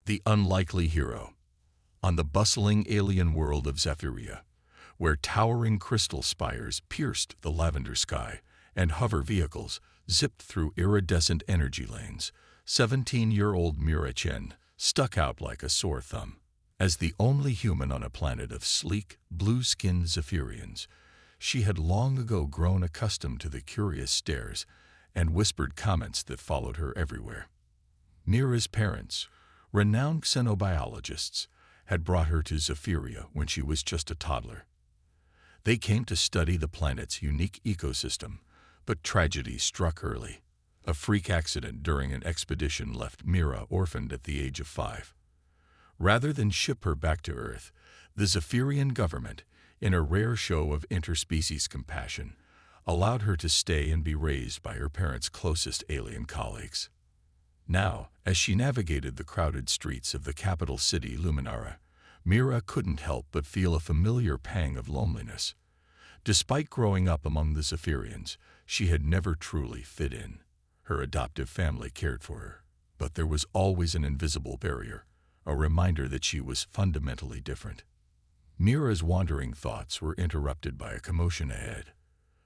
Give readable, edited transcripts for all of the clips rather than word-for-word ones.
The unlikely hero. On the bustling alien world of Zephyria, where towering crystal spires pierced the lavender sky and hover vehicles zipped through iridescent energy lanes, 17-year-old Mira Chen stuck out like a sore thumb. As the only human on a planet of sleek, blue-skinned Zephyrians, she had long ago grown accustomed to the curious stares and whispered comments that followed her everywhere. Mira's parents, renowned xenobiologists, had brought her to Zephyria when she was just a toddler. They came to study the planet's unique ecosystem, but tragedy struck early. A freak accident during an expedition left Mira orphaned at the age of 5. Rather than ship her back to Earth, the Zephyrian government, in a rare show of interspecies compassion, allowed her to stay and be raised by her parents' closest alien colleagues. Now, as she navigated the crowded streets of the capital city Luminara, Mira couldn't help but feel a familiar pang of loneliness. Despite growing up among the Zephyrians, she had never truly fit in. Her adoptive family cared for her, but there was always an invisible barrier, a reminder that she was fundamentally different. Mira's wandering thoughts were interrupted by a commotion ahead.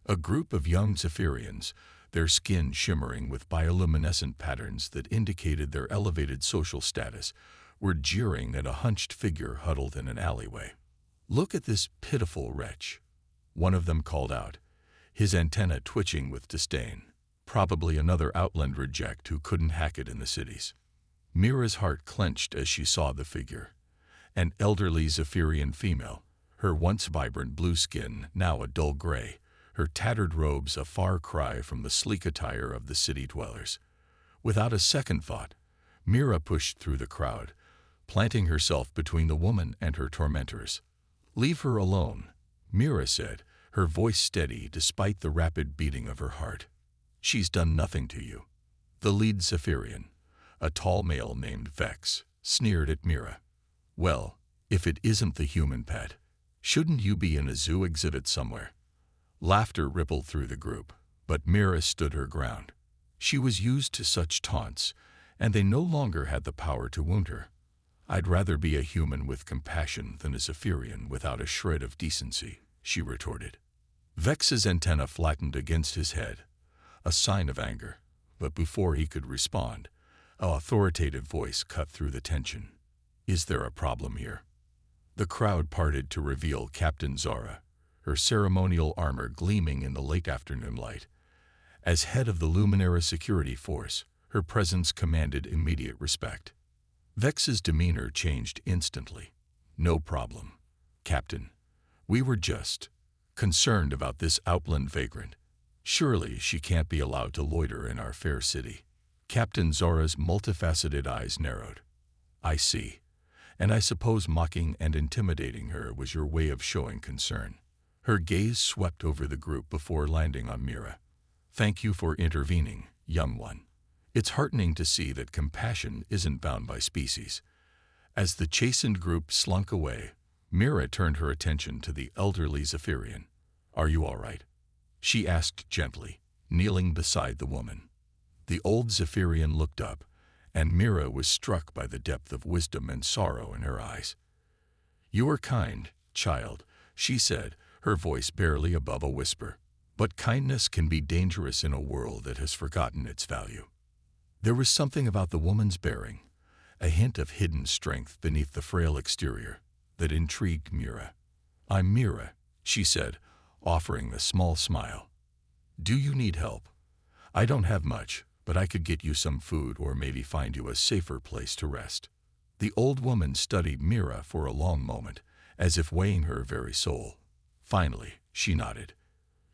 A group of young Zephyrians, their skin shimmering with bioluminescent patterns that indicated their elevated social status, were jeering at a hunched figure huddled in an alleyway. "Look at this pitiful wretch," one of them called out, his antenna twitching with disdain. Probably another outland reject who couldn't hack it in the cities. Mira's heart clenched as she saw the figure. An elderly Zephyrian female, her once vibrant blue skin now a dull gray, her tattered robes a far cry from the sleek attire of the city dwellers. Without a second thought, Mira pushed through the crowd, planting herself between the woman and her tormentors. "Leave her alone," Mira said, her voice steady despite the rapid beating of her heart. "She's done nothing to you." The lead Zephyrian, a tall male named Vex, sneered at Mira. "Well, if it isn't the human pet, shouldn't you be in a zoo exhibit somewhere?" Laughter rippled through the group, but Mira stood her ground. She was used to such taunts, and they no longer had the power to wound her. "I'd rather be a human with compassion than a Zephyrian without a shred of decency," she retorted. Vex's antenna flattened against his head, a sign of anger, but before he could respond, an authoritative voice cut through the tension. "Is there a problem here?" The crowd parted to reveal Captain Zara, her ceremonial armor gleaming in the late afternoon light. As head of the Luminara security force, her presence commanded immediate respect. Vex's demeanor changed instantly. "No problem, Captain. We were just concerned about this outland vagrant. Surely she can't be allowed to loiter in our fair city." Captain Zara's multifaceted eyes narrowed. "I see. And I suppose mocking and intimidating her was your way of showing concern." Her gaze swept over the group before landing on Mira. "Thank you for intervening, young one. It's heartening to see that compassion isn't bound by species." As the chastened group slunk away, Mira turned her attention to the elderly Zephyrian. "Are you all right?" she asked gently, kneeling beside the woman. The old Zephyrian looked up, and Mira was struck by the depth of wisdom and sorrow in her eyes. "You are kind, child," she said, her voice barely above a whisper. "But kindness can be dangerous in a world that has forgotten its value." There was something about the woman's bearing, a hint of hidden strength beneath the frail exterior, that intrigued Mira. "I'm Mira," she said, offering a small smile. "Do you need help? I don't have much, but I could get you some food or maybe find you a safer place to rest." The old woman studied Mira for a long moment, as if weighing her very soul. Finally, she nodded.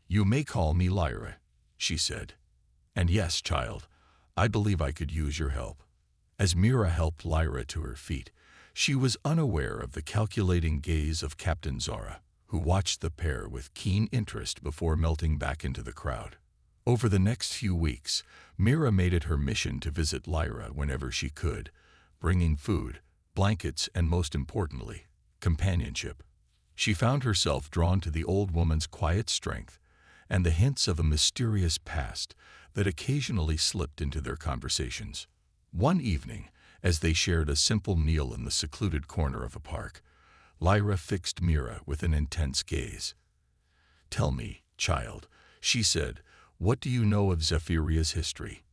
"You may call me Lyra," she said. "And yes, child, I believe I could use your help." As Mira helped Lyra to her feet, she was unaware of the calculating gaze of Captain Zara, who watched the pair with keen interest before melting back into the crowd. Over the next few weeks, Mira made it her mission to visit Lyra whenever she could, bringing food, blankets, and most importantly, companionship. She found herself drawn to the old woman's quiet strength and the hints of a mysterious past that occasionally slipped into their conversations. One evening, As they shared a simple meal in the secluded corner of a park, Lyra fixed Mira with an intense gaze. "Tell me, child," she said, "what do you know of Zephyria's history?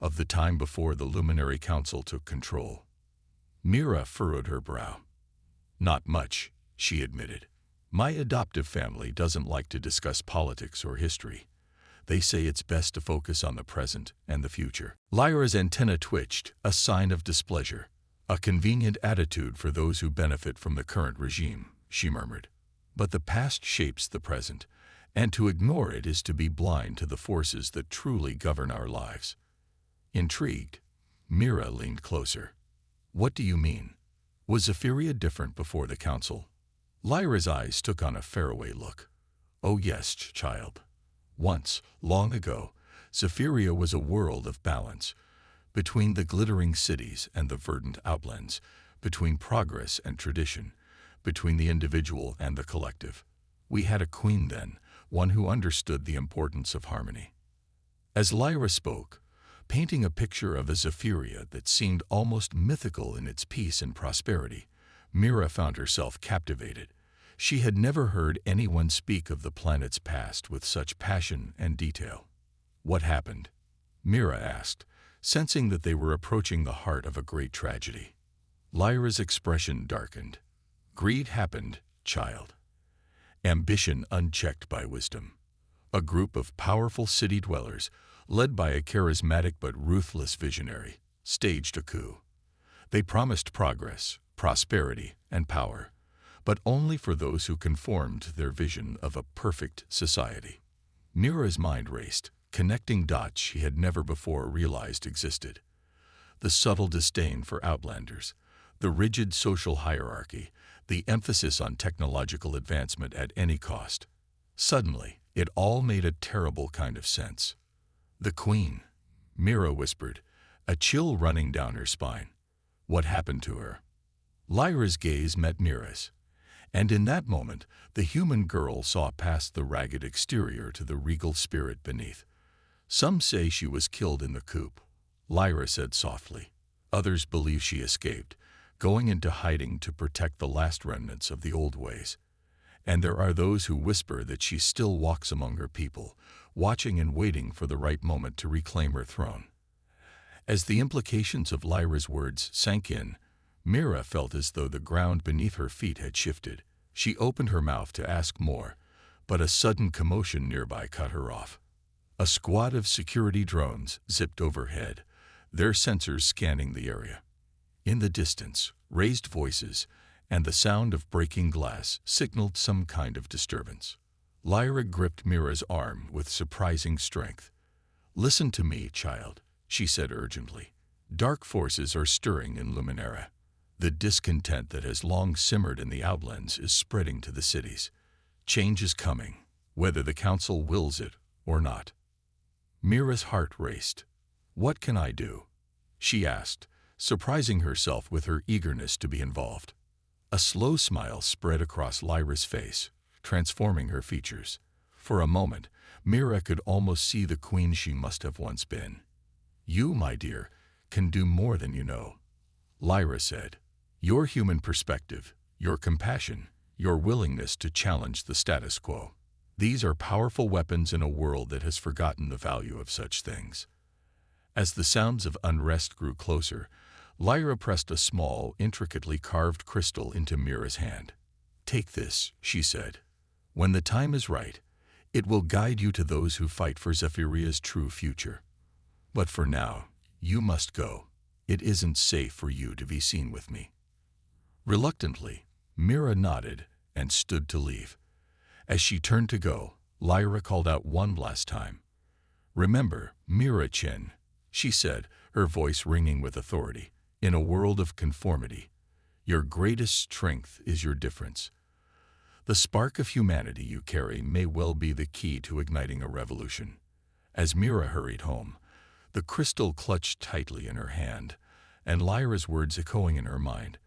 Of the time before the Luminary Council took control?" Mira furrowed her brow. "Not much," she admitted. "My adoptive family doesn't like to discuss politics or history. They say it's best to focus on the present and the future." Lyra's antenna twitched, a sign of displeasure. "A convenient attitude for those who benefit from the current regime," she murmured. "But the past shapes the present, and to ignore it is to be blind to the forces that truly govern our lives." Intrigued, Mira leaned closer. "What do you mean? Was Zephyria different before the council?" Lyra's eyes took on a faraway look. "Oh yes, child. Once, long ago, Zephyria was a world of balance, between the glittering cities and the verdant outlands, between progress and tradition, between the individual and the collective. We had a queen then, one who understood the importance of harmony." As Lyra spoke, painting a picture of a Zephyria that seemed almost mythical in its peace and prosperity, Mira found herself captivated. She had never heard anyone speak of the planet's past with such passion and detail. "What happened?" Mira asked, sensing that they were approaching the heart of a great tragedy. Lyra's expression darkened. "Greed happened, child. Ambition unchecked by wisdom. A group of powerful city dwellers, led by a charismatic but ruthless visionary, staged a coup. They promised progress, prosperity, and power, but only for those who conformed to their vision of a perfect society." Mira's mind raced, connecting dots she had never before realized existed. The subtle disdain for outlanders, the rigid social hierarchy, the emphasis on technological advancement at any cost. Suddenly, it all made a terrible kind of sense. "The Queen," Mira whispered, a chill running down her spine. "What happened to her?" Lyra's gaze met Mira's, and in that moment, the human girl saw past the ragged exterior to the regal spirit beneath. "Some say she was killed in the coup," Lyra said softly. "Others believe she escaped, going into hiding to protect the last remnants of the old ways. And there are those who whisper that she still walks among her people, watching and waiting for the right moment to reclaim her throne." As the implications of Lyra's words sank in, Mira felt as though the ground beneath her feet had shifted. She opened her mouth to ask more, but a sudden commotion nearby cut her off. A squad of security drones zipped overhead, their sensors scanning the area. In the distance, raised voices and the sound of breaking glass signaled some kind of disturbance. Lyra gripped Mira's arm with surprising strength. "Listen to me, child," she said urgently. "Dark forces are stirring in Luminera. The discontent that has long simmered in the outlands is spreading to the cities. Change is coming, whether the council wills it or not." Mira's heart raced. "What can I do?" she asked, surprising herself with her eagerness to be involved. A slow smile spread across Lyra's face, transforming her features. For a moment, Mira could almost see the queen she must have once been. "You, my dear, can do more than you know," Lyra said. "Your human perspective, your compassion, your willingness to challenge the status quo. These are powerful weapons in a world that has forgotten the value of such things." As the sounds of unrest grew closer, Lyra pressed a small, intricately carved crystal into Mira's hand. "Take this," she said. "When the time is right, it will guide you to those who fight for Zephyria's true future. But for now, you must go. It isn't safe for you to be seen with me." Reluctantly, Mira nodded and stood to leave. As she turned to go, Lyra called out one last time. "Remember, Mira-chin," she said, her voice ringing with authority. "In a world of conformity, your greatest strength is your difference. The spark of humanity you carry may well be the key to igniting a revolution." As Mira hurried home, the crystal clutched tightly in her hand, and Lyra's words echoing in her mind,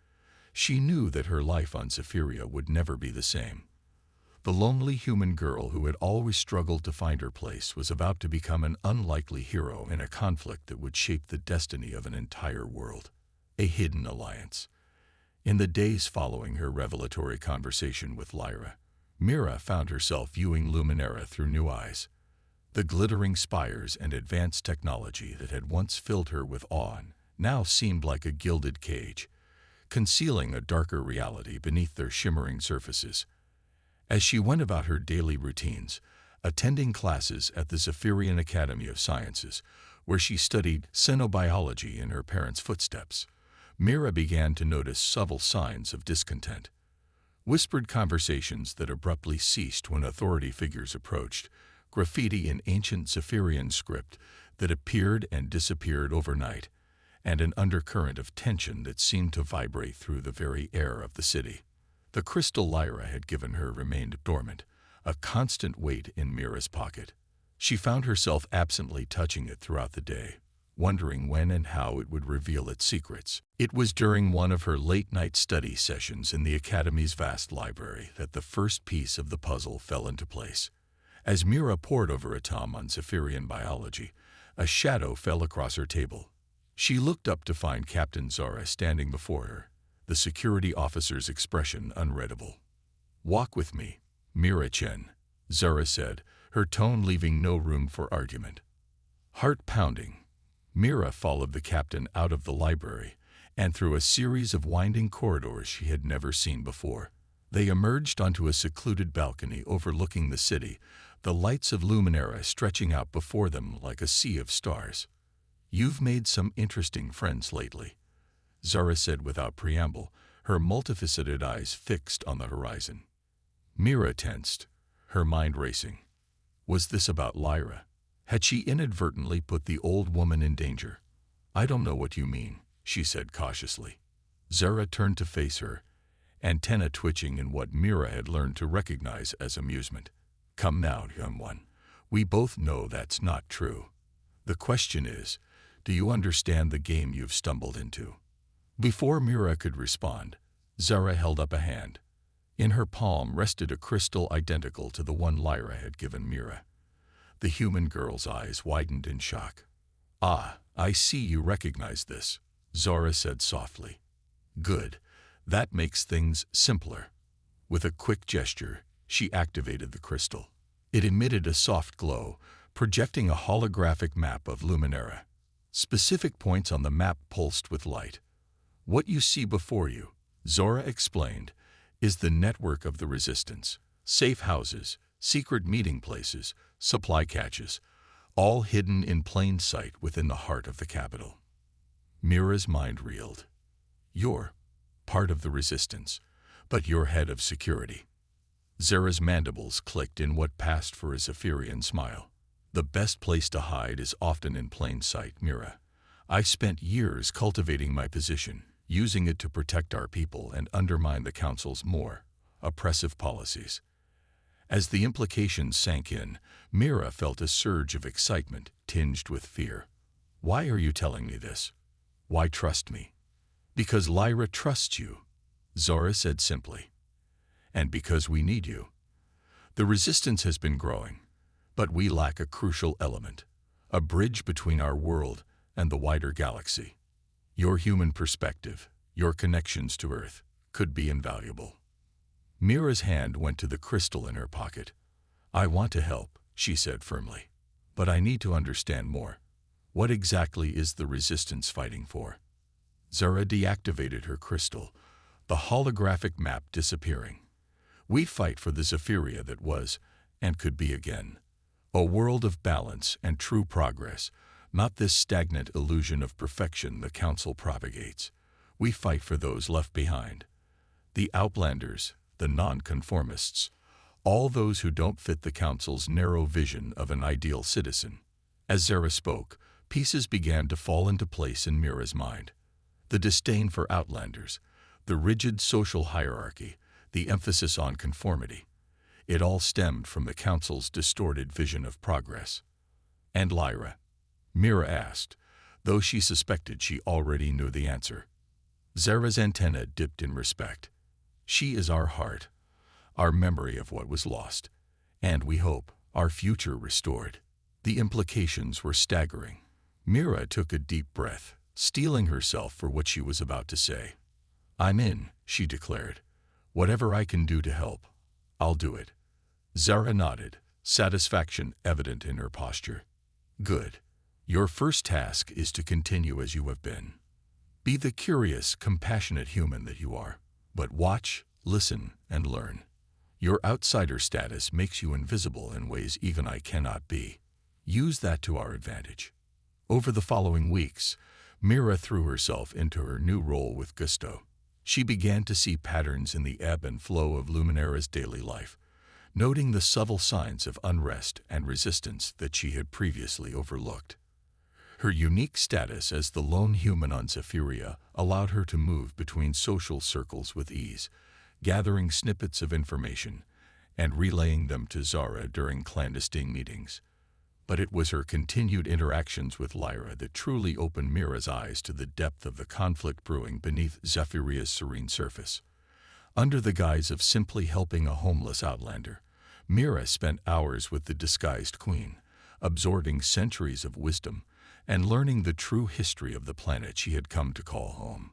she knew that her life on Zephyria would never be the same. The lonely human girl who had always struggled to find her place was about to become an unlikely hero in a conflict that would shape the destiny of an entire world. a hidden alliance. In the days following her revelatory conversation with Lyra, Mira found herself viewing Luminera through new eyes. The glittering spires and advanced technology that had once filled her with awe now seemed like a gilded cage, concealing a darker reality beneath their shimmering surfaces. As she went about her daily routines, attending classes at the Zephyrian Academy of Sciences, where she studied xenobiology in her parents' footsteps, Mira began to notice subtle signs of discontent. Whispered conversations that abruptly ceased when authority figures approached, graffiti in ancient Zephyrian script that appeared and disappeared overnight, and an undercurrent of tension that seemed to vibrate through the very air of the city. The crystal Lyra had given her remained dormant, a constant weight in Mira's pocket. She found herself absently touching it throughout the day, wondering when and how it would reveal its secrets. It was during one of her late-night study sessions in the Academy's vast library that the first piece of the puzzle fell into place. As Mira pored over a tome on Zephyrian biology, a shadow fell across her table. She looked up to find Captain Zara standing before her, the security officer's expression unreadable. "Walk with me, Mira-chen," Zara said, her tone leaving no room for argument. Heart-pounding, Mira followed the captain out of the library and through a series of winding corridors she had never seen before. They emerged onto a secluded balcony overlooking the city, the lights of Luminera stretching out before them like a sea of stars. "You've made some interesting friends lately," Zara said without preamble, her multifaceted eyes fixed on the horizon. Mira tensed, her mind racing. Was this about Lyra? Had she inadvertently put the old woman in danger? "I don't know what you mean," she said cautiously. Zara turned to face her, antenna twitching in what Mira had learned to recognize as amusement. "Come now, young one. We both know that's not true. The question is, do you understand the game you've stumbled into?" Before Mira could respond, Zara held up a hand. In her palm rested a crystal identical to the one Lyra had given Mira. The human girl's eyes widened in shock. "Ah, I see you recognize this," Zara said softly. "Good. That makes things simpler." With a quick gesture, she activated the crystal. It emitted a soft glow, projecting a holographic map of Luminera. Specific points on the map pulsed with light. "What you see before you," Zora explained, "is the network of the resistance. Safe houses, secret meeting places, supply caches, all hidden in plain sight within the heart of the capital." Mira's mind reeled. "You're part of the resistance, but you're head of security." Zara's mandibles clicked in what passed for a Zephyrian smile. "The best place to hide is often in plain sight, Mira. I spent years cultivating my position, using it to protect our people and undermine the Council's more oppressive policies." As the implications sank in, Mira felt a surge of excitement tinged with fear. "Why are you telling me this? Why trust me?" "Because Lyra trusts you," Zora said simply. "And because we need you. The resistance has been growing, but we lack a crucial element, a bridge between our world and the wider galaxy. Your human perspective, your connections to Earth, could be invaluable." Mira's hand went to the crystal in her pocket. "I want to help," she said firmly, "but I need to understand more. What exactly is the resistance fighting for?" Zara deactivated her crystal, the holographic map disappearing. "We fight for the Zephyria that was, and could be again. A world of balance and true progress, not this stagnant illusion of perfection the Council propagates. We fight for those left behind. The Outlanders, the nonconformists, all those who don't fit the Council's narrow vision of an ideal citizen." As Zara spoke, pieces began to fall into place in Mira's mind. The disdain for Outlanders, the rigid social hierarchy, the emphasis on conformity. It all stemmed from the Council's distorted vision of progress. "And Lyra?" Mira asked, though she suspected she already knew the answer. Zara's antenna dipped in respect. "She is our heart, our memory of what was lost, and we hope, our future restored." The implications were staggering. Mira took a deep breath, steeling herself for what she was about to say. "I'm in," she declared. "Whatever I can do to help, I'll do it." Zara nodded, satisfaction evident in her posture. "Good. Your first task is to continue as you have been. Be the curious, compassionate human that you are. But watch, listen, and learn. Your outsider status makes you invisible in ways even I cannot be. Use that to our advantage." Over the following weeks, Mira threw herself into her new role with gusto. She began to see patterns in the ebb and flow of Luminera's daily life, noting the subtle signs of unrest and resistance that she had previously overlooked. Her unique status as the lone human on Zephyria allowed her to move between social circles with ease, gathering snippets of information and relaying them to Zara during clandestine meetings. But it was her continued interactions with Lyra that truly opened Mira's eyes to the depth of the conflict brewing beneath Zephyria's serene surface. Under the guise of simply helping a homeless outlander, Mira spent hours with the disguised queen, absorbing centuries of wisdom and learning the true history of the planet she had come to call home.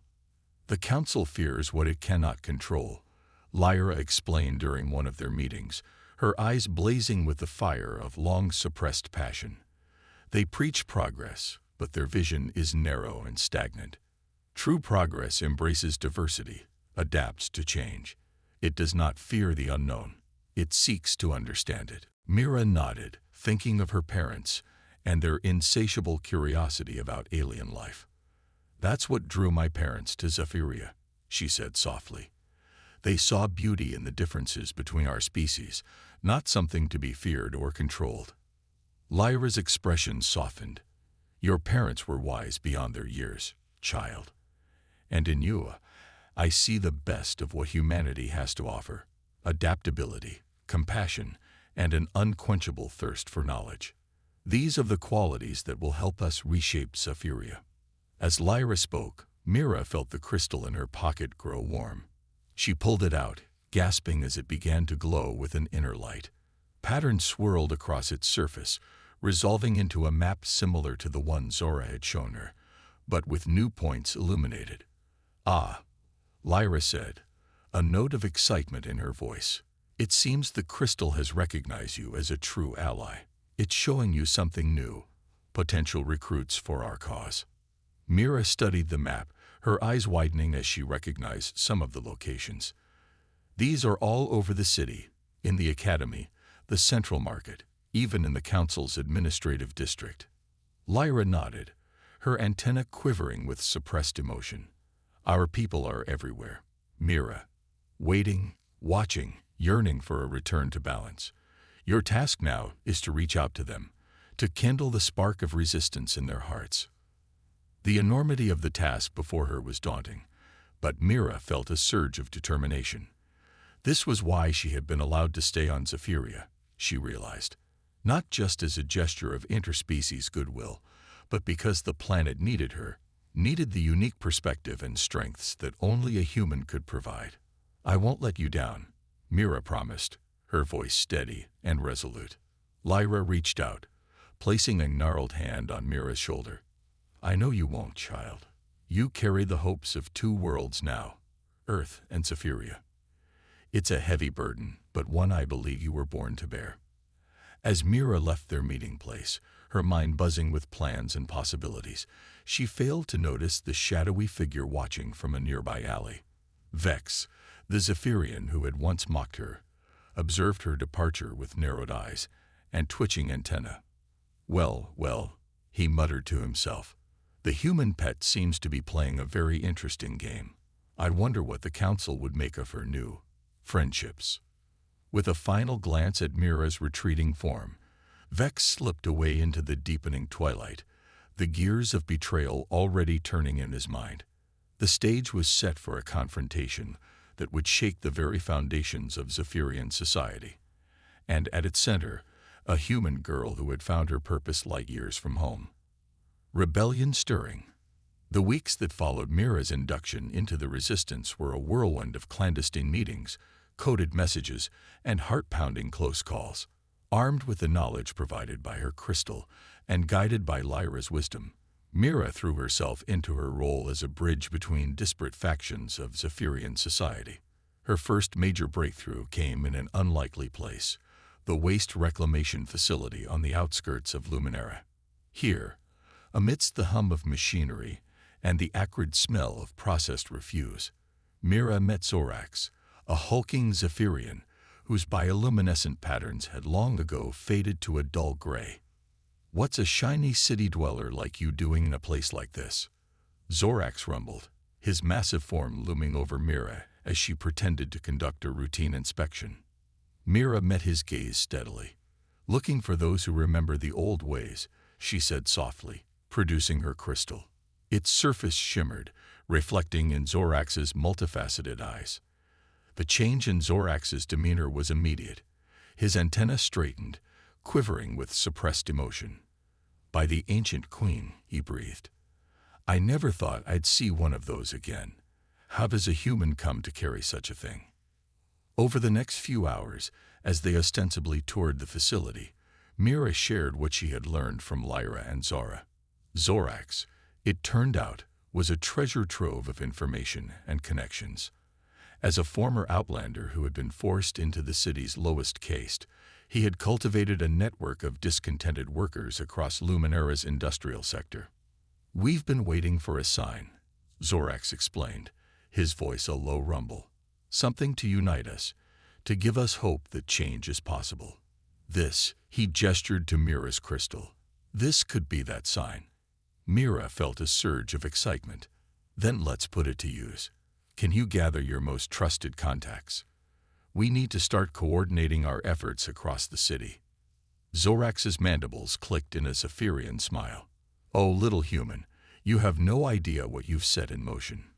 "The Council fears what it cannot control," Lyra explained during one of their meetings, her eyes blazing with the fire of long-suppressed passion. "They preach progress, but their vision is narrow and stagnant. True progress embraces diversity, adapts to change. It does not fear the unknown. It seeks to understand it." Mira nodded, thinking of her parents and their insatiable curiosity about alien life. "That's what drew my parents to Zephyria," she said softly. "They saw beauty in the differences between our species, not something to be feared or controlled." Lyra's expression softened. "Your parents were wise beyond their years, child. And in you, I see the best of what humanity has to offer: adaptability, compassion, and an unquenchable thirst for knowledge. These are the qualities that will help us reshape Zephyria." As Lyra spoke, Mira felt the crystal in her pocket grow warm. She pulled it out, gasping as it began to glow with an inner light. Patterns swirled across its surface, resolving into a map similar to the one Zora had shown her, but with new points illuminated. "Ah," Lyra said, a note of excitement in her voice. "It seems the crystal has recognized you as a true ally. It's showing you something new, potential recruits for our cause." Mira studied the map, her eyes widening as she recognized some of the locations. "These are all over the city, in the academy, the central market, even in the council's administrative district." Lyra nodded, her antenna quivering with suppressed emotion. "Our people are everywhere, Mira. Waiting, watching, yearning for a return to balance. Your task now is to reach out to them, to kindle the spark of resistance in their hearts." The enormity of the task before her was daunting, but Mira felt a surge of determination. This was why she had been allowed to stay on Zephyria, she realized. Not just as a gesture of interspecies goodwill, but because the planet needed her, needed the unique perspective and strengths that only a human could provide. "I won't let you down," Mira promised, her voice steady and resolute. Lyra reached out, placing a gnarled hand on Mira's shoulder. "I know you won't, child. You carry the hopes of two worlds now, Earth and Zephyria. It's a heavy burden, but one I believe you were born to bear." As Mira left their meeting place, her mind buzzing with plans and possibilities, she failed to notice the shadowy figure watching from a nearby alley. Vex, the Zephyrian who had once mocked her, observed her departure with narrowed eyes and twitching antennae. Well, he muttered to himself. "The human pet seems to be playing a very interesting game. I wonder what the council would make of her new friendships." With a final glance at Mira's retreating form, Vex slipped away into the deepening twilight, the gears of betrayal already turning in his mind. The stage was set for a confrontation that would shake the very foundations of Zephyrian society. And at its center, a human girl who had found her purpose light years from home. Rebellion stirring. The weeks that followed Mira's induction into the Resistance were a whirlwind of clandestine meetings, coded messages, and heart-pounding close calls. Armed with the knowledge provided by her crystal and guided by Lyra's wisdom, Mira threw herself into her role as a bridge between disparate factions of Zephyrian society. Her first major breakthrough came in an unlikely place, the waste reclamation facility on the outskirts of Luminera. Here, amidst the hum of machinery and the acrid smell of processed refuse, Mira met Zorax, a hulking Zephyrian whose bioluminescent patterns had long ago faded to a dull gray. "What's a shiny city dweller like you doing in a place like this?" Zorax rumbled, his massive form looming over Mira as she pretended to conduct a routine inspection. Mira met his gaze steadily. "Looking for those who remember the old ways," she said softly, producing her crystal. Its surface shimmered, reflecting in Zorax's multifaceted eyes. The change in Zorax's demeanor was immediate. His antennae straightened, quivering with suppressed emotion. "By the ancient queen," he breathed. "I never thought I'd see one of those again. How does a human come to carry such a thing?" Over the next few hours, as they ostensibly toured the facility, Mira shared what she had learned from Lyra and Zara. Zorax, it turned out, was a treasure trove of information and connections. As a former outlander who had been forced into the city's lowest caste, he had cultivated a network of discontented workers across Luminera's industrial sector. "We've been waiting for a sign," Zorax explained, his voice a low rumble. "Something to unite us, to give us hope that change is possible. This," he gestured to Mira's crystal, "this could be that sign." Mira felt a surge of excitement. "Then let's put it to use. Can you gather your most trusted contacts? We need to start coordinating our efforts across the city." Zorax's mandibles clicked in a Zephyrian smile. "Oh, little human, you have no idea what you've set in motion.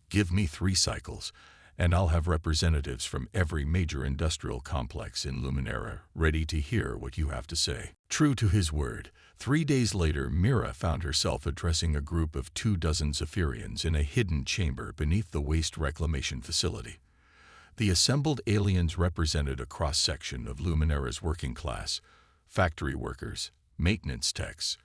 Give me 3 cycles, and I'll have representatives from every major industrial complex in Luminera ready to hear what you have to say." True to his word, 3 days later, Mira found herself addressing a group of 24 Zephyrians in a hidden chamber beneath the waste reclamation facility. The assembled aliens represented a cross-section of Luminera's working class, factory workers, maintenance techs,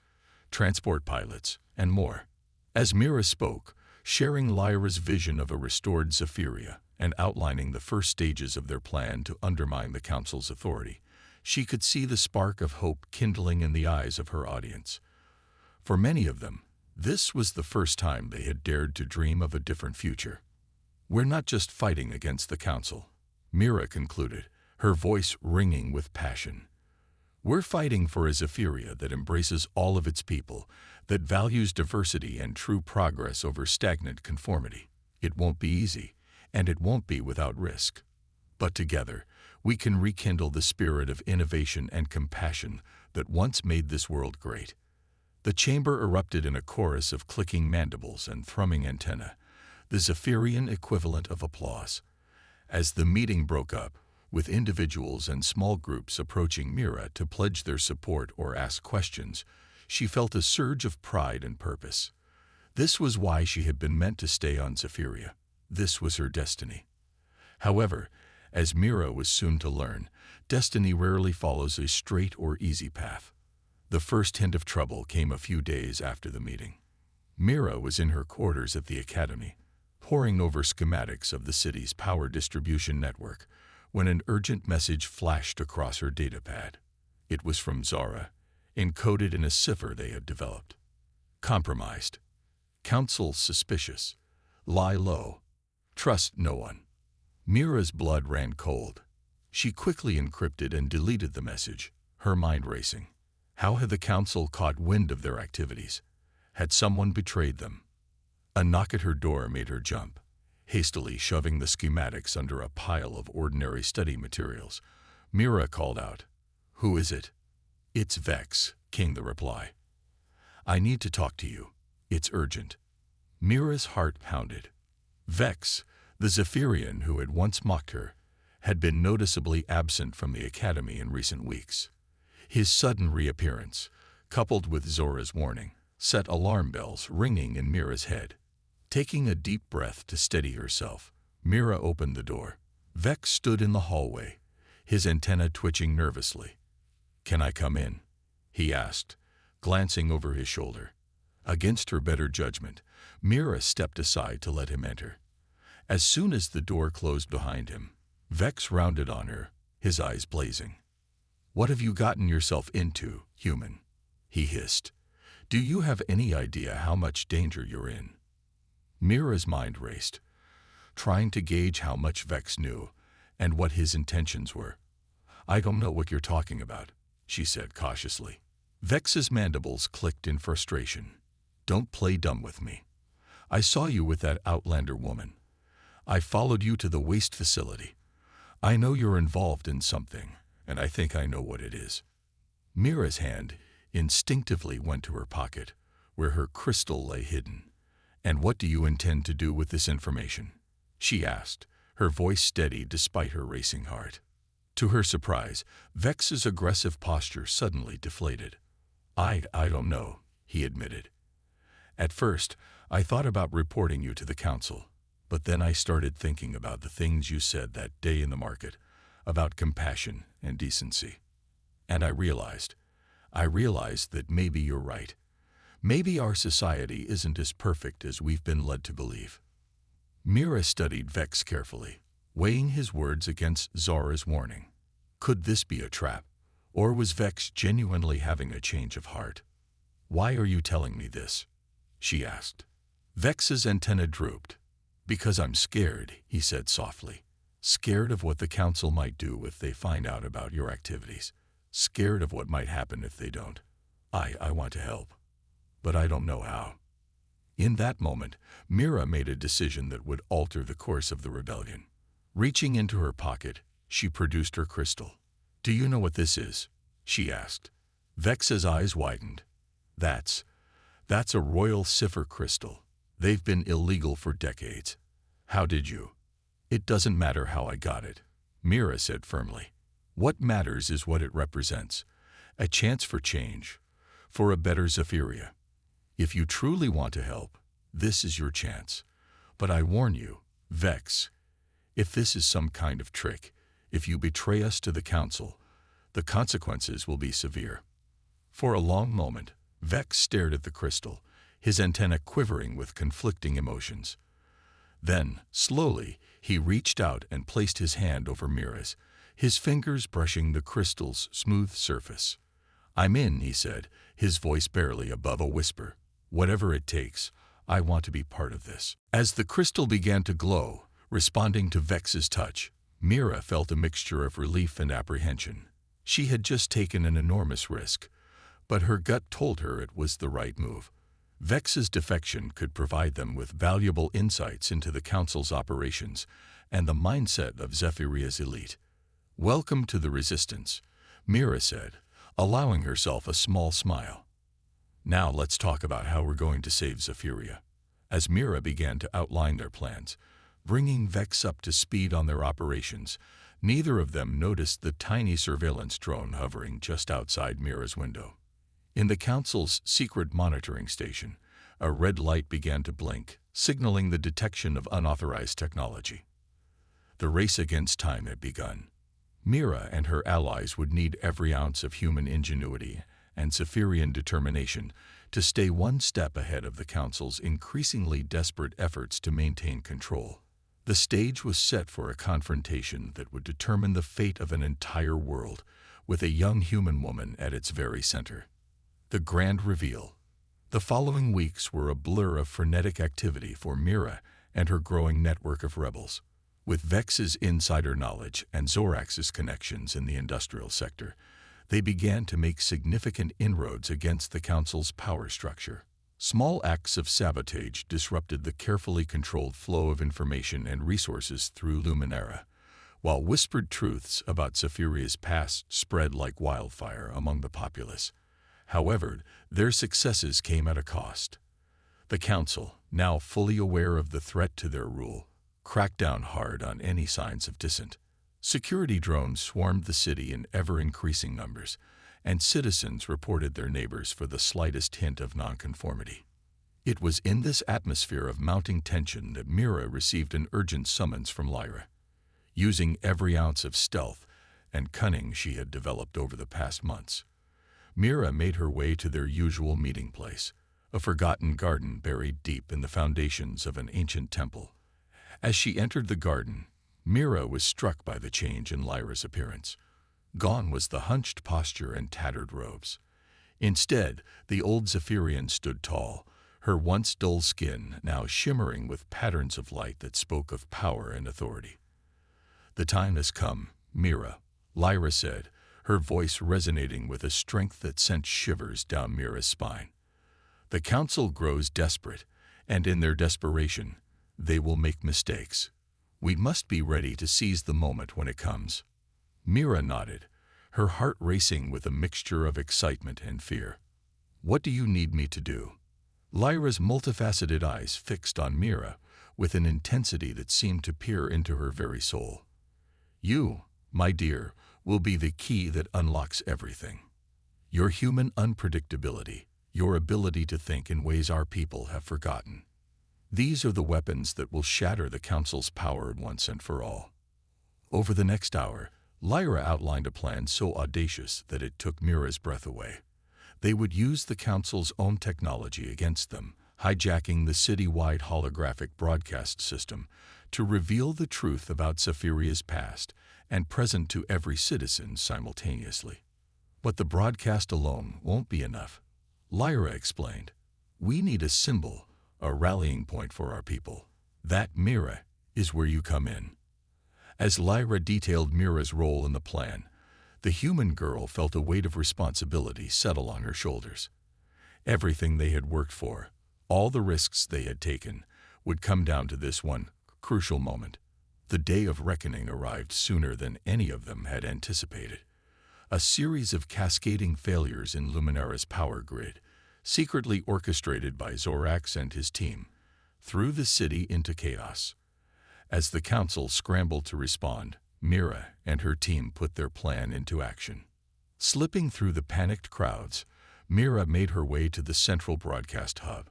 transport pilots, and more. As Mira spoke, sharing Lyra's vision of a restored Zephyria and outlining the first stages of their plan to undermine the Council's authority, she could see the spark of hope kindling in the eyes of her audience. For many of them, this was the first time they had dared to dream of a different future. "We're not just fighting against the Council," Mira concluded, her voice ringing with passion. "We're fighting for a Zephyria that embraces all of its people, that values diversity and true progress over stagnant conformity. It won't be easy, and it won't be without risk. But together, we can rekindle the spirit of innovation and compassion that once made this world great." The chamber erupted in a chorus of clicking mandibles and thrumming antennae, the Zephyrian equivalent of applause. As the meeting broke up, with individuals and small groups approaching Mira to pledge their support or ask questions, she felt a surge of pride and purpose. This was why she had been meant to stay on Zephyria. This was her destiny. However, as Mira was soon to learn, destiny rarely follows a straight or easy path. The first hint of trouble came a few days after the meeting. Mira was in her quarters at the academy, poring over schematics of the city's power distribution network, when an urgent message flashed across her datapad. It was from Zara, encoded in a cipher they had developed. "Compromised. Council suspicious. Lie low. Trust no one." Mira's blood ran cold. She quickly encrypted and deleted the message, her mind racing. How had the Council caught wind of their activities? Had someone betrayed them? A knock at her door made her jump. Hastily shoving the schematics under a pile of ordinary study materials, Mira called out, "Who is it?" "It's Vex," came the reply. "I need to talk to you. It's urgent." Mira's heart pounded. Vex, the Zephyrian who had once mocked her, had been noticeably absent from the academy in recent weeks. His sudden reappearance, coupled with Zora's warning, set alarm bells ringing in Mira's head. Taking a deep breath to steady herself, Mira opened the door. Vex stood in the hallway, his antennae twitching nervously. "Can I come in?" he asked, glancing over his shoulder. Against her better judgment, Mira stepped aside to let him enter. As soon as the door closed behind him, Vex rounded on her, his eyes blazing. "What have you gotten yourself into, human?" he hissed. "Do you have any idea how much danger you're in?" Mira's mind raced, trying to gauge how much Vex knew and what his intentions were. "I don't know what you're talking about," she said cautiously. Vex's mandibles clicked in frustration. "Don't play dumb with me. I saw you with that Outlander woman. I followed you to the waste facility. I know you're involved in something, and I think I know what it is." Mira's hand instinctively went to her pocket, where her crystal lay hidden. "And what do you intend to do with this information?" she asked, her voice steady despite her racing heart. To her surprise, Vex's aggressive posture suddenly deflated. I don't know," he admitted. "At first, I thought about reporting you to the council, but then I started thinking about the things you said that day in the market, about compassion and decency. And I realized that maybe you're right. Maybe our society isn't as perfect as we've been led to believe." Mira studied Vex carefully, weighing his words against Zora's warning. Could this be a trap, or was Vex genuinely having a change of heart? "Why are you telling me this?" she asked. Vex's antenna drooped. "Because I'm scared," he said softly. "Scared of what the council might do if they find out about your activities. Scared of what might happen if they don't. I want to help, but I don't know how." In that moment, Mira made a decision that would alter the course of the rebellion. Reaching into her pocket, she produced her crystal. "Do you know what this is?" she asked. Vex's eyes widened. That's a royal cipher crystal. They've been illegal for decades. How did you?" "It doesn't matter how I got it," Mira said firmly. "What matters is what it represents. A chance for change, for a better Zephyria. If you truly want to help, this is your chance. But I warn you, Vex, if this is some kind of trick, if you betray us to the council, the consequences will be severe." For a long moment, Vex stared at the crystal, his antenna quivering with conflicting emotions. Then, slowly, he reached out and placed his hand over Mira's, his fingers brushing the crystal's smooth surface. "I'm in," he said, his voice barely above a whisper. "Whatever it takes, I want to be part of this." As the crystal began to glow, responding to Vex's touch, Mira felt a mixture of relief and apprehension. She had just taken an enormous risk, but her gut told her it was the right move. Vex's defection could provide them with valuable insights into the council's operations and the mindset of Zephyria's elite. "Welcome to the resistance," Mira said, allowing herself a small smile. "Now let's talk about how we're going to save Zephyria." As Mira began to outline their plans, bringing Vex up to speed on their operations, neither of them noticed the tiny surveillance drone hovering just outside Mira's window. In the council's secret monitoring station, a red light began to blink, signaling the detection of unauthorized technology. The race against time had begun. Mira and her allies would need every ounce of human ingenuity and Zephyrian determination to stay one step ahead of the council's increasingly desperate efforts to maintain control. The stage was set for a confrontation that would determine the fate of an entire world, with a young human woman at its very center. The grand reveal. The following weeks were a blur of frenetic activity for Mira and her growing network of rebels. With Vex's insider knowledge and Zorax's connections in the industrial sector, they began to make significant inroads against the council's power structure. Small acts of sabotage disrupted the carefully controlled flow of information and resources through Luminera, while whispered truths about Zephyria's past spread like wildfire among the populace. However, their successes came at a cost. The council, now fully aware of the threat to their rule, cracked down hard on any signs of dissent. Security drones swarmed the city in ever-increasing numbers, and citizens reported their neighbors for the slightest hint of nonconformity. It was in this atmosphere of mounting tension that Mira received an urgent summons from Lyra. Using every ounce of stealth and cunning she had developed over the past months, Mira made her way to their usual meeting place, a forgotten garden buried deep in the foundations of an ancient temple. As she entered the garden, Mira was struck by the change in Lyra's appearance. Gone was the hunched posture and tattered robes. Instead, the old Zephyrian stood tall, her once dull skin now shimmering with patterns of light that spoke of power and authority. "The time has come, Mira," Lyra said, her voice resonating with a strength that sent shivers down Mira's spine. "The council grows desperate, and in their desperation, they will make mistakes. We must be ready to seize the moment when it comes." Mira nodded, her heart racing with a mixture of excitement and fear. "What do you need me to do?" Lyra's multifaceted eyes fixed on Mira with an intensity that seemed to peer into her very soul. "You, my dear, will be the key that unlocks everything. Your human unpredictability, your ability to think in ways our people have forgotten. These are the weapons that will shatter the Council's power once and for all." Over the next hour, Lyra outlined a plan so audacious that it took Mira's breath away. They would use the Council's own technology against them, hijacking the city-wide holographic broadcast system to reveal the truth about Zephyria's past and present to every citizen simultaneously. "But the broadcast alone won't be enough," Lyra explained. "We need a symbol, a rallying point for our people. That, Mira, is where you come in." As Lyra detailed Mira's role in the plan, the human girl felt a weight of responsibility settle on her shoulders. Everything they had worked for, all the risks they had taken, would come down to this one crucial moment. The day of reckoning arrived sooner than any of them had anticipated. A series of cascading failures in Luminara's power grid, secretly orchestrated by Zorax and his team, threw the city into chaos. As the Council scrambled to respond, Mira and her team put their plan into action. Slipping through the panicked crowds, Mira made her way to the central broadcast hub.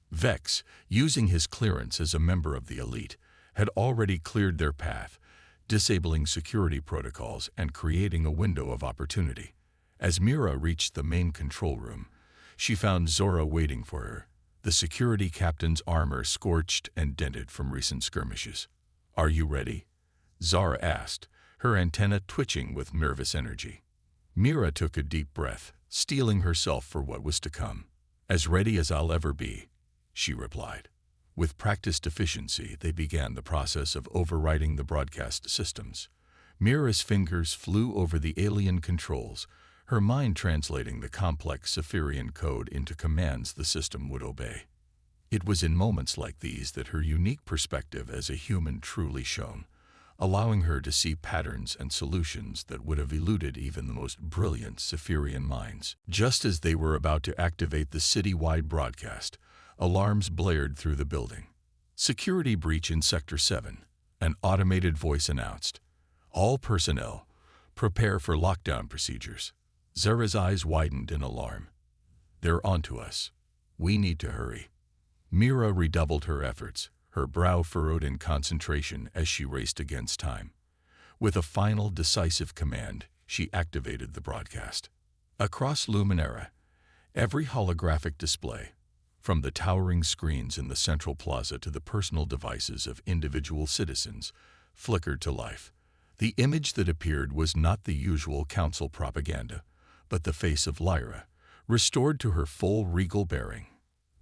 Vex, using his clearance as a member of the elite, had already cleared their path, disabling security protocols and creating a window of opportunity. As Mira reached the main control room, she found Zora waiting for her, the security captain's armor scorched and dented from recent skirmishes. "Are you ready?" Zara asked, her antenna twitching with nervous energy. Mira took a deep breath, steeling herself for what was to come. "As ready as I'll ever be," she replied. With practiced efficiency, they began the process of overriding the broadcast systems. Mira's fingers flew over the alien controls, her mind translating the complex Zephyrian code into commands the system would obey. It was in moments like these that her unique perspective as a human truly shone, allowing her to see patterns and solutions that would have eluded even the most brilliant Zephyrian minds. Just as they were about to activate the city-wide broadcast, alarms blared through the building. "Security breach in Sector 7, an automated voice announced. All personnel, prepare for lockdown procedures." Zara's eyes widened in alarm. "They're onto us. We need to hurry." Mira redoubled her efforts, her brow furrowed in concentration as she raced against time. With a final decisive command, she activated the broadcast. Across Luminara, every holographic display, from the towering screens in the central plaza to the personal devices of individual citizens, flickered to life. The image that appeared was not the usual council propaganda, but the face of Lyra, restored to her full regal bearing.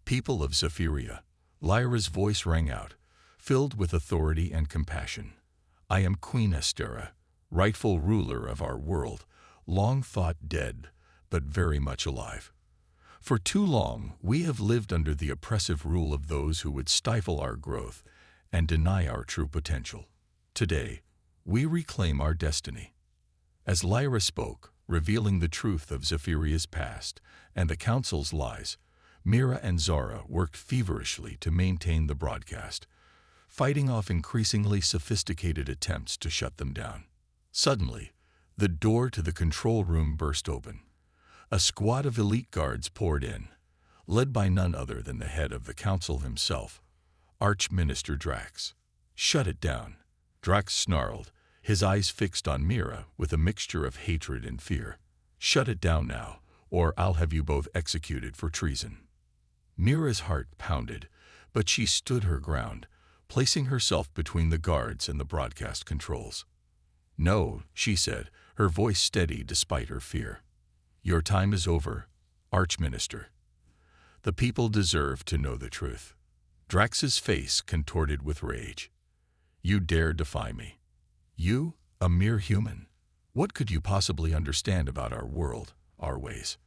"People of Zephyria," Lyra's voice rang out, filled with authority and compassion. "I am Queen Estera, rightful ruler of our world, long thought dead, but very much alive. For too long, we have lived under the oppressive rule of those who would stifle our growth and deny our true potential. Today, we reclaim our destiny." As Lyra spoke, revealing the truth of Zephyria's past and the Council's lies, Mira and Zara worked feverishly to maintain the broadcast, fighting off increasingly sophisticated attempts to shut them down. Suddenly, the door to the control room burst open. A squad of elite guards poured in, led by none other than the head of the Council himself, Archminister Drax. "Shut it down," Drax snarled, his eyes fixed on Mira with a mixture of hatred and fear. "Shut it down now, or I'll have you both executed for treason." Mira's heart pounded, but she stood her ground, placing herself between the guards and the broadcast controls. "No," she said, her voice steady despite her fear. "Your time is over, Archminister. The people deserve to know the truth." Drax's face contorted with rage. "You dare defy me? You, a mere human? What could you possibly understand about our world, our ways?"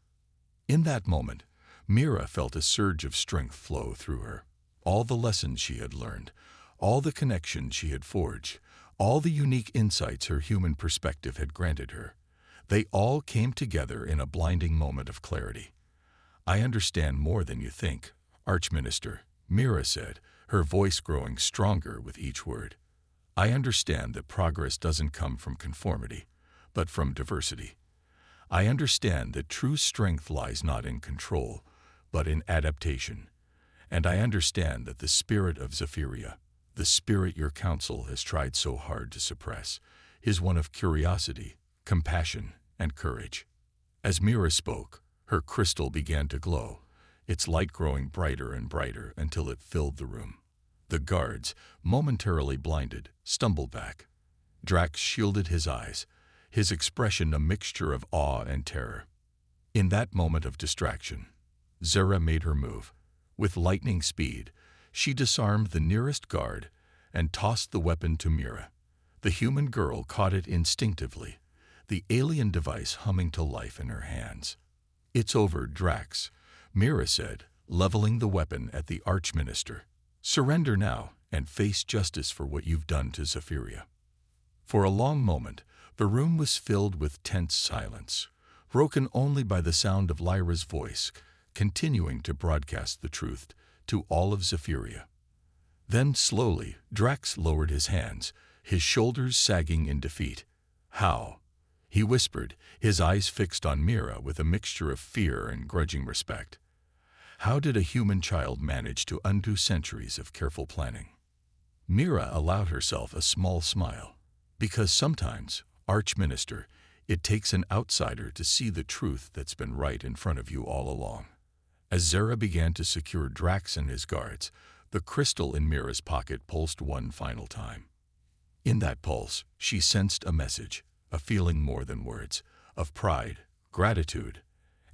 In that moment, Mira felt a surge of strength flow through her. All the lessons she had learned, all the connections she had forged, all the unique insights her human perspective had granted her, they all came together in a blinding moment of clarity. "I understand more than you think, Archminister," Mira said, her voice growing stronger with each word. "I understand that progress doesn't come from conformity, but from diversity. I understand that true strength lies not in control, but in adaptation. And I understand that the spirit of Zephyria, the spirit your council has tried so hard to suppress, is one of curiosity, compassion, and courage." As Mira spoke, her crystal began to glow, its light growing brighter and brighter until it filled the room. The guards, momentarily blinded, stumbled back. Drax shielded his eyes, his expression a mixture of awe and terror. In that moment of distraction, Zera made her move. With lightning speed, she disarmed the nearest guard and tossed the weapon to Mira. The human girl caught it instinctively, the alien device humming to life in her hands. "It's over, Drax," Mira said, leveling the weapon at the Archminister. "Surrender now and face justice for what you've done to Zephyria." For a long moment, the room was filled with tense silence, broken only by the sound of Lyra's voice, continuing to broadcast the truth to all of Zephyria. Then slowly, Drax lowered his hands, his shoulders sagging in defeat. "How?" he whispered, his eyes fixed on Mira with a mixture of fear and grudging respect. "How did a human child manage to undo centuries of careful planning?" Mira allowed herself a small smile. "Because sometimes, Archminister, it takes an outsider to see the truth that's been right in front of you all along." As Zera began to secure Drax and his guards, the crystal in Mira's pocket pulsed one final time. In that pulse, she sensed a message, a feeling more than words, of pride, gratitude,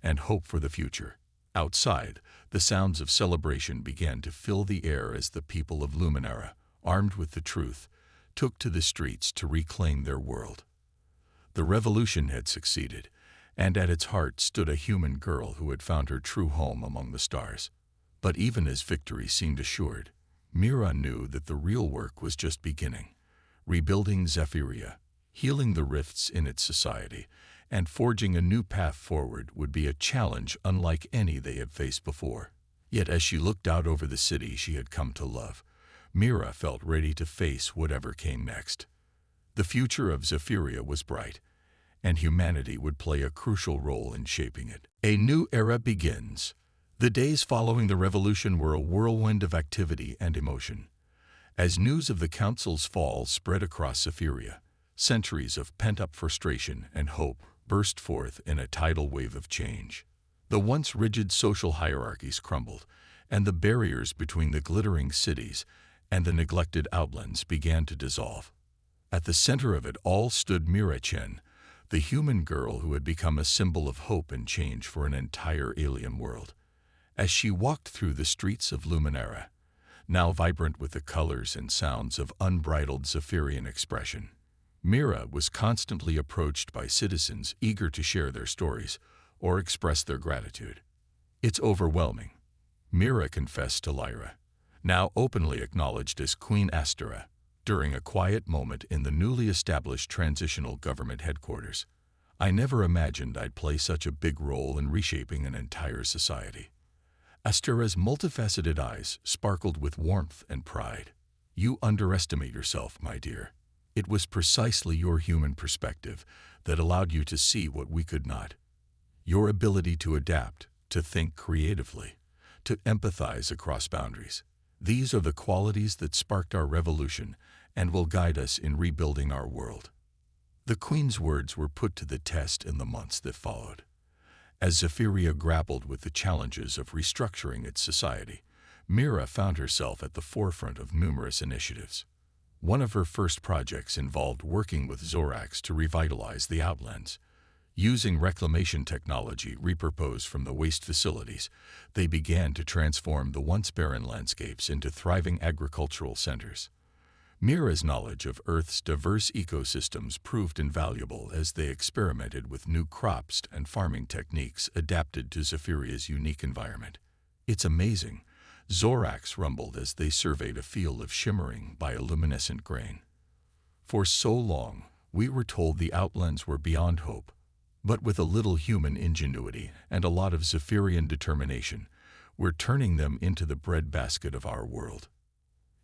and hope for the future. Outside, the sounds of celebration began to fill the air as the people of Luminara, armed with the truth, took to the streets to reclaim their world. The revolution had succeeded, and at its heart stood a human girl who had found her true home among the stars. But even as victory seemed assured, Mira knew that the real work was just beginning, rebuilding Zephyria, healing the rifts in its society, and forging a new path forward would be a challenge unlike any they had faced before. Yet as she looked out over the city she had come to love, Mira felt ready to face whatever came next. The future of Zephyria was bright, and humanity would play a crucial role in shaping it. A new era begins. The days following the revolution were a whirlwind of activity and emotion. As news of the council's fall spread across Zephyria, centuries of pent-up frustration and hope burst forth in a tidal wave of change. The once rigid social hierarchies crumbled, and the barriers between the glittering cities and the neglected outlands began to dissolve. At the center of it all stood Mira Chen, the human girl who had become a symbol of hope and change for an entire alien world. As she walked through the streets of Luminara, now vibrant with the colors and sounds of unbridled Zephyrian expression, Mira was constantly approached by citizens eager to share their stories or express their gratitude. "It's overwhelming," Mira confessed to Lyra, now openly acknowledged as Queen Astera, during a quiet moment in the newly established transitional government headquarters. "I never imagined I'd play such a big role in reshaping an entire society." Astera's multifaceted eyes sparkled with warmth and pride. "You underestimate yourself, my dear. It was precisely your human perspective that allowed you to see what we could not. Your ability to adapt, to think creatively, to empathize across boundaries. These are the qualities that sparked our revolution and will guide us in rebuilding our world." The Queen's words were put to the test in the months that followed. As Zephyria grappled with the challenges of restructuring its society, Mira found herself at the forefront of numerous initiatives. One of her first projects involved working with Zorax to revitalize the Outlands. Using reclamation technology repurposed from the waste facilities, they began to transform the once barren landscapes into thriving agricultural centers. Mira's knowledge of Earth's diverse ecosystems proved invaluable as they experimented with new crops and farming techniques adapted to Zephyria's unique environment. "It's amazing," Zorax rumbled as they surveyed a field of shimmering bioluminescent grain. "For so long, we were told the Outlands were beyond hope. But with a little human ingenuity and a lot of Zephyrian determination, we're turning them into the breadbasket of our world."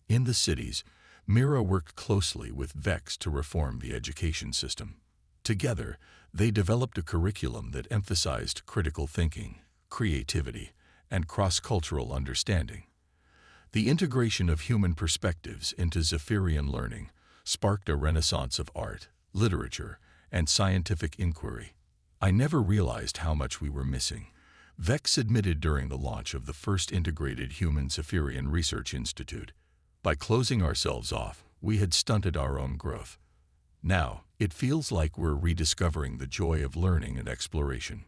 In the cities, Mira worked closely with Vex to reform the education system. Together, they developed a curriculum that emphasized critical thinking, creativity, and cross-cultural understanding. The integration of human perspectives into Zephyrian learning sparked a renaissance of art, literature, and scientific inquiry. "I never realized how much we were missing," Vex admitted during the launch of the first integrated human Zephyrian Research Institute. "By closing ourselves off, we had stunted our own growth. Now, it feels like we're rediscovering the joy of learning and exploration."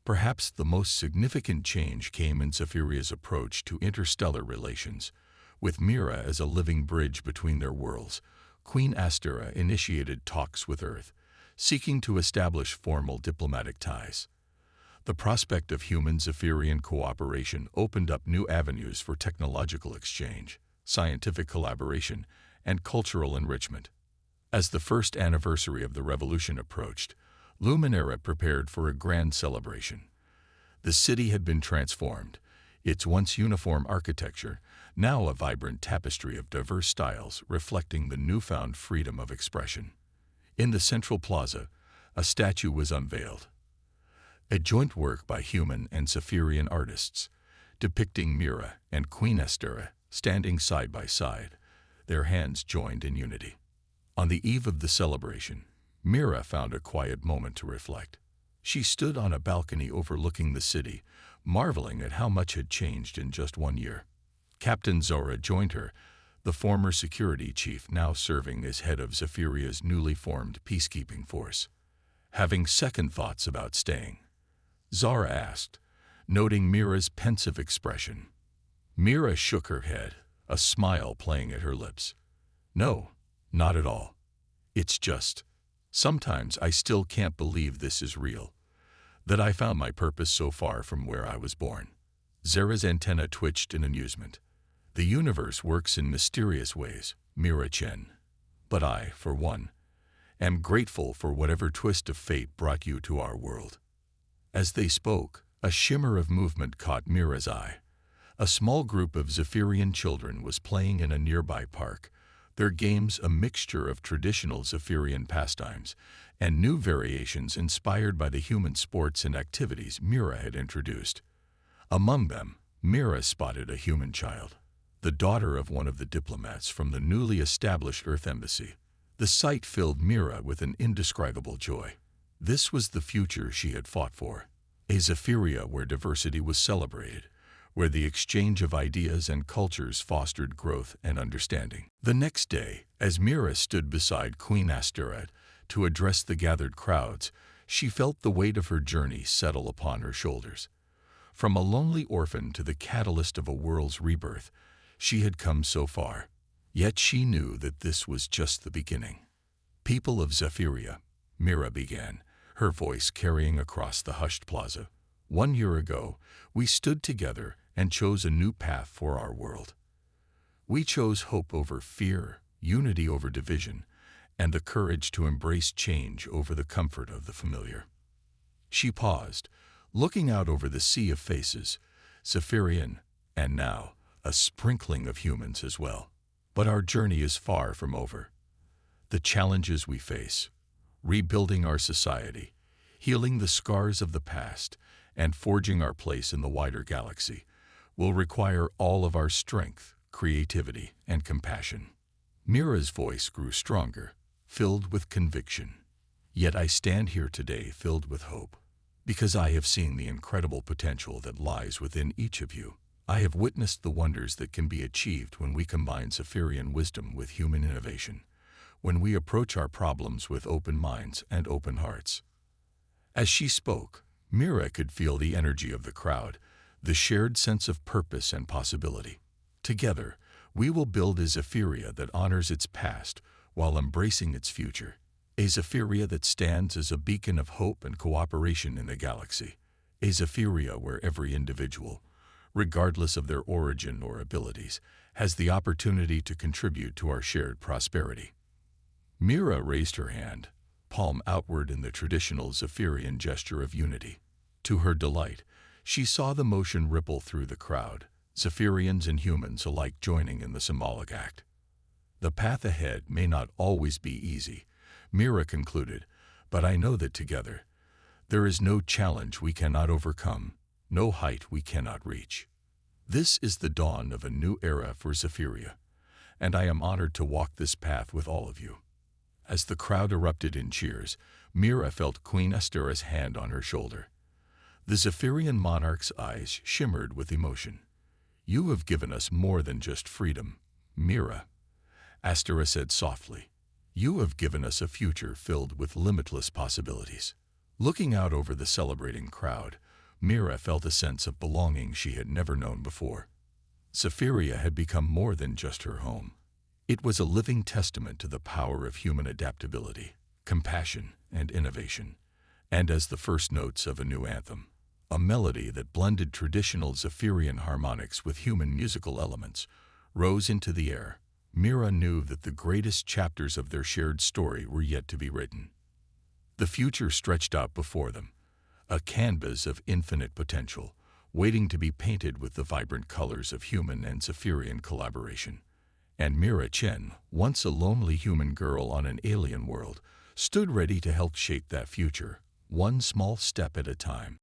Perhaps the most significant change came in Zephyria's approach to interstellar relations. With Mira as a living bridge between their worlds, Queen Astera initiated talks with Earth, seeking to establish formal diplomatic ties. The prospect of human-Zephyrian cooperation opened up new avenues for technological exchange, scientific collaboration, and cultural enrichment. As the first anniversary of the revolution approached, Luminera prepared for a grand celebration. The city had been transformed, its once uniform architecture now a vibrant tapestry of diverse styles reflecting the newfound freedom of expression. In the central plaza, a statue was unveiled, a joint work by human and Zephyrian artists, depicting Mira and Queen Astera standing side by side, their hands joined in unity. On the eve of the celebration, Mira found a quiet moment to reflect. She stood on a balcony overlooking the city, marveling at how much had changed in just 1 year. Captain Zora joined her, the former security chief now serving as head of Zephyria's newly formed peacekeeping force. "Having second thoughts about staying?" Zara asked, noting Mira's pensive expression. Mira shook her head, a smile playing at her lips. "No, not at all. It's just, sometimes I still can't believe this is real, that I found my purpose so far from where I was born." Zara's antenna twitched in amusement. "The universe works in mysterious ways, Mira Chen. But I, for one, am grateful for whatever twist of fate brought you to our world." As they spoke, a shimmer of movement caught Mira's eye. A small group of Zephyrian children was playing in a nearby park, their games a mixture of traditional Zephyrian pastimes and new variations inspired by the human sports and activities Mira had introduced. Among them, Mira spotted a human child, the daughter of one of the diplomats from the newly established Earth Embassy. The sight filled Mira with an indescribable joy. This was the future she had fought for, a Zephyria where diversity was celebrated, where the exchange of ideas and cultures fostered growth and understanding. The next day, as Mira stood beside Queen Astera to address the gathered crowds, she felt the weight of her journey settle upon her shoulders. From a lonely orphan to the catalyst of a world's rebirth, she had come so far. Yet she knew that this was just the beginning. "People of Zephyria," Mira began, her voice carrying across the hushed plaza. "1 year ago, we stood together and chose a new path for our world. We chose hope over fear, unity over division, and the courage to embrace change over the comfort of the familiar." She paused, looking out over the sea of faces, Zephyrian, and now a sprinkling of humans as well. "But our journey is far from over. The challenges we face, rebuilding our society, healing the scars of the past, and forging our place in the wider galaxy, will require all of our strength, creativity, and compassion." Mira's voice grew stronger, filled with conviction. "Yet I stand here today filled with hope. Because I have seen the incredible potential that lies within each of you. I have witnessed the wonders that can be achieved when we combine Zephyrian wisdom with human innovation, when we approach our problems with open minds and open hearts. As she spoke, Mira could feel the energy of the crowd, the shared sense of purpose and possibility. Together, we will build a Zephyria that honors its past while embracing its future. A Zephyria that stands as a beacon of hope and cooperation in the galaxy. A Zephyria where every individual, regardless of their origin or abilities, has the opportunity to contribute to our shared prosperity. Mira raised her hand, palm outward in the traditional Zephyrian gesture of unity. To her delight, she saw the motion ripple through the crowd, Zephyrians and humans alike joining in the symbolic act. The path ahead may not always be easy, Mira concluded, but I know that together, there is no challenge we cannot overcome, no height we cannot reach. This is the dawn of a new era for Zephyria, and I am honored to walk this path with all of you. As the crowd erupted in cheers, Mira felt Queen Astera's hand on her shoulder. The Zephyrian monarch's eyes shimmered with emotion. You have given us more than just freedom, Mira, Astera said softly. You have given us a future filled with limitless possibilities. Looking out over the celebrating crowd, Mira felt a sense of belonging she had never known before. Zephyria had become more than just her home. It was a living testament to the power of human adaptability, compassion, and innovation. And as the first notes of a new anthem, a melody that blended traditional Zephyrian harmonics with human musical elements, rose into the air, Mira knew that the greatest chapters of their shared story were yet to be written. The future stretched out before them, a canvas of infinite potential, waiting to be painted with the vibrant colors of human and Zephyrian collaboration. And Mira Chen, once a lonely human girl on an alien world, stood ready to help shape that future, one small step at a time.